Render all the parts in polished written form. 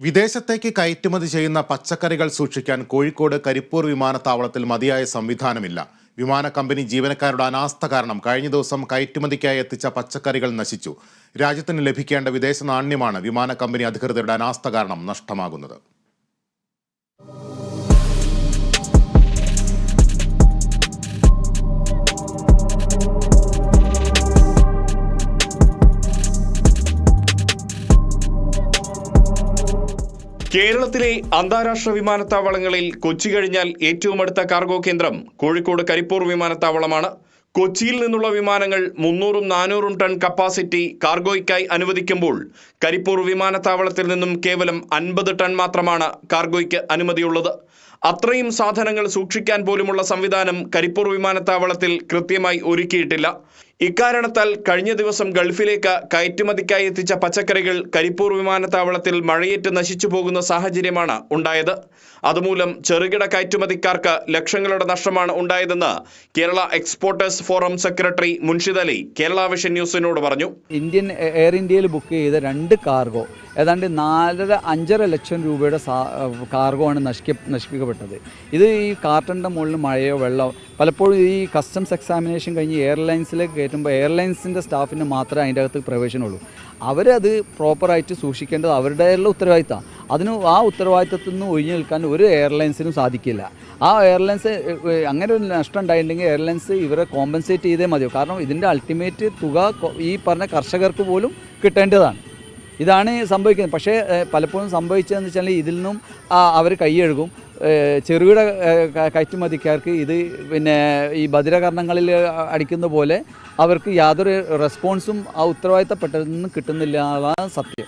വിദേശത്തേക്ക് കയറ്റുമതി ചെയ്യുന്ന പച്ചക്കറികൾ സൂക്ഷിക്കാൻ കോഴിക്കോട് കരിപ്പൂർ വിമാനത്താവളത്തിൽ മതിയായ സംവിധാനമില്ല. വിമാന കമ്പനി ജീവനക്കാരുടെ അനാസ്ഥ കാരണം കഴിഞ്ഞ ദിവസം കയറ്റുമതിക്കായി എത്തിച്ച പച്ചക്കറികൾ നശിച്ചു. രാജ്യത്തിന് ലഭിക്കേണ്ട വിദേശ നാണ്യമാണ് വിമാന കമ്പനി അധികൃതരുടെ അനാസ്ഥ കാരണം നഷ്ടമാകുന്നത്. കേരളത്തിലെ അന്താരാഷ്ട്ര വിമാനത്താവളങ്ങളിൽ കൊച്ചി കഴിഞ്ഞാൽ ഏറ്റവും അടുത്ത കാർഗോ കേന്ദ്രം കോഴിക്കോട് കരിപ്പൂർ വിമാനത്താവളമാണ്. കൊച്ചിയിൽ നിന്നുള്ള വിമാനങ്ങൾ 300-400 ടൺ കപ്പാസിറ്റി കാർഗോയ്ക്കായി അനുവദിക്കുമ്പോൾ കരിപ്പൂർ വിമാനത്താവളത്തിൽ നിന്നും കേവലം 50 ടൺ മാത്രമാണ് കാർഗോയ്ക്ക് അനുമതിയുള്ളത്. അത്രയും സാധനങ്ങൾ സൂക്ഷിക്കാൻ പോലുമുള്ള സംവിധാനം കരിപ്പൂർ വിമാനത്താവളത്തിൽ കൃത്യമായി ഒരുക്കിയിട്ടില്ല. ഇക്കാരണത്താൽ കഴിഞ്ഞ ദിവസം ഗൾഫിലേക്ക് കയറ്റുമതിക്കായി എത്തിച്ച പച്ചക്കറികൾ കരിപ്പൂർ വിമാനത്താവളത്തിൽ മഴയേറ്റ് നശിച്ചു പോകുന്ന സാഹചര്യമാണ് ഉണ്ടായത്. അതുമൂലം ചെറുകിട കയറ്റുമതിക്കാർക്ക് ലക്ഷങ്ങളുടെ നഷ്ടമാണ് ഉണ്ടായതെന്ന് Kerala exporters forum secretary Munshid Ali Kerala vision ന്യൂസിനോട് പറഞ്ഞു. ഇന്ത്യൻ എയർ ഇന്ത്യയിൽ ബുക്ക് ചെയ്ത 2 കാർഗോ ഏതാണ്ട് 4-5.5 ലക്ഷം രൂപയുടെ കാർഗോ ആണ് നശിപ്പിക്കപ്പെട്ടത്. ഇത് ഈ കാർട്ടൻ്റെ മുകളിൽ മഴയോ വെള്ളമോ പലപ്പോഴും ഈ കസ്റ്റംസ് എക്സാമിനേഷൻ കഴിഞ്ഞ് എയർലൈൻസിലേക്ക് കയറ്റുമ്പോൾ എയർലൈൻസിൻ്റെ സ്റ്റാഫിന് മാത്രമേ അതിൻ്റെ അകത്ത് പ്രവേശനമുള്ളൂ. അവരത് പ്രോപ്പറായിട്ട് സൂക്ഷിക്കേണ്ടത് അവരുടെയുള്ള ഉത്തരവാദിത്തമാണ്. ആ ഉത്തരവാദിത്തത്തിൽ നിന്ന് ഒഴിഞ്ഞു നിൽക്കാൻ ഒരു എയർലൈൻസിനും സാധിക്കില്ല. ആ എയർലൈൻസ് അങ്ങനെ ഒരു നഷ്ടം ഉണ്ടായിട്ടുണ്ടെങ്കിൽ എയർലൈൻസ് ഇവരെ കോമ്പൻസേറ്റ് ചെയ്തേ മതിയോ. കാരണം ഇതിൻ്റെ അൾട്ടിമേറ്റ് തുക ഈ പറഞ്ഞ കർഷകർക്ക് പോലും കിട്ടേണ്ടതാണ്. ഇതാണ് സംഭവിക്കുന്നത്. പക്ഷേ പലപ്പോഴും സംഭവിച്ചതെന്ന് വെച്ചാൽ ഇതിൽ നിന്നും അവർ കൈയെഴുകും. ചെറുകിട കയറ്റുമതിക്കാർക്ക് ഇത് ഈ ഭദ്രകർണങ്ങളിൽ അടിക്കുന്ന പോലെ അവർക്ക് യാതൊരു റെസ്പോൺസും ആ ഉത്തരവാദിത്തപ്പെട്ടതിൽ നിന്ന് കിട്ടുന്നില്ല എന്നതാണ് സത്യം.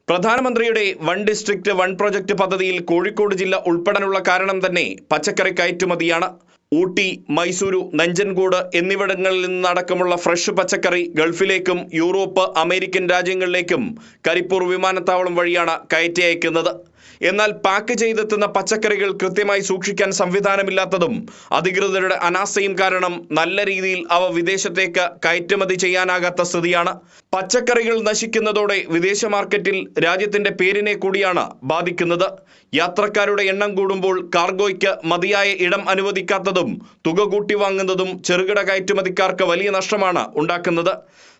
പ്രധാനമന്ത്രിയുടെ 1 ഡിസ്ട്രിക്ട് 1 പ്രൊജക്ട് പദ്ധതിയിൽ കോഴിക്കോട് ജില്ല ഉൾപ്പെടാനുള്ള കാരണം തന്നെ പച്ചക്കറി കയറ്റുമതിയാണ്. ഊട്ടി, മൈസൂരു, നഞ്ചൻഗൂഡ് എന്നിവിടങ്ങളിൽ നിന്നടക്കമുള്ള ഫ്രഷ് പച്ചക്കറി ഗൾഫിലേക്കും യൂറോപ്പ്, അമേരിക്കൻ രാജ്യങ്ങളിലേക്കും കരിപ്പൂർ വിമാനത്താവളം വഴിയാണ് കയറ്റി അയക്കുന്നത്. എന്നാൽ പാക്ക് ചെയ്തെത്തുന്ന പച്ചക്കറികൾ കൃത്യമായി സൂക്ഷിക്കാൻ സംവിധാനമില്ലാത്തതും അധികൃതരുടെ അനാസ്ഥയും കാരണം നല്ല രീതിയിൽ അവ വിദേശത്തേക്ക് കയറ്റുമതി ചെയ്യാനാകാത്ത സ്ഥിതിയാണ്. പച്ചക്കറികൾ നശിക്കുന്നതോടെ വിദേശ മാർക്കറ്റിൽ രാജ്യത്തിന്റെ പേരിനെ കൂടിയാണ് ബാധിക്കുന്നത്. യാത്രക്കാരുടെ എണ്ണം കൂടുമ്പോൾ കാർഗോയ്ക്ക് മതിയായ ഇടം അനുവദിക്കാത്തതും തുക കൂട്ടി വാങ്ങുന്നതും ചെറുകിട കയറ്റുമതിക്കാർക്ക് വലിയ നഷ്ടമാണ് ഉണ്ടാക്കുന്നത്.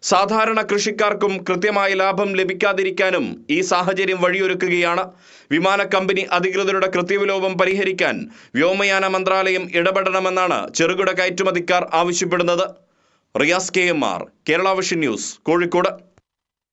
സാധാരണ കൃഷിക്കാർക്കും കൃത്യമായ ലാഭം ലഭിക്കാതിരിക്കാനും ഈ സാഹചര്യം വഴിയൊരുക്കുകയാണ്. വിമാന കമ്പനി അധികൃതരുടെ കൃത്യവിലോപം പരിഹരിക്കാൻ വ്യോമയാന മന്ത്രാലയം ഇടപെടണമെന്നാണ് ചെറുകിട കയറ്റുമതിക്കാർ ആവശ്യപ്പെടുന്നത്. Riyas KMR, Kerala vision news, Kozhikode.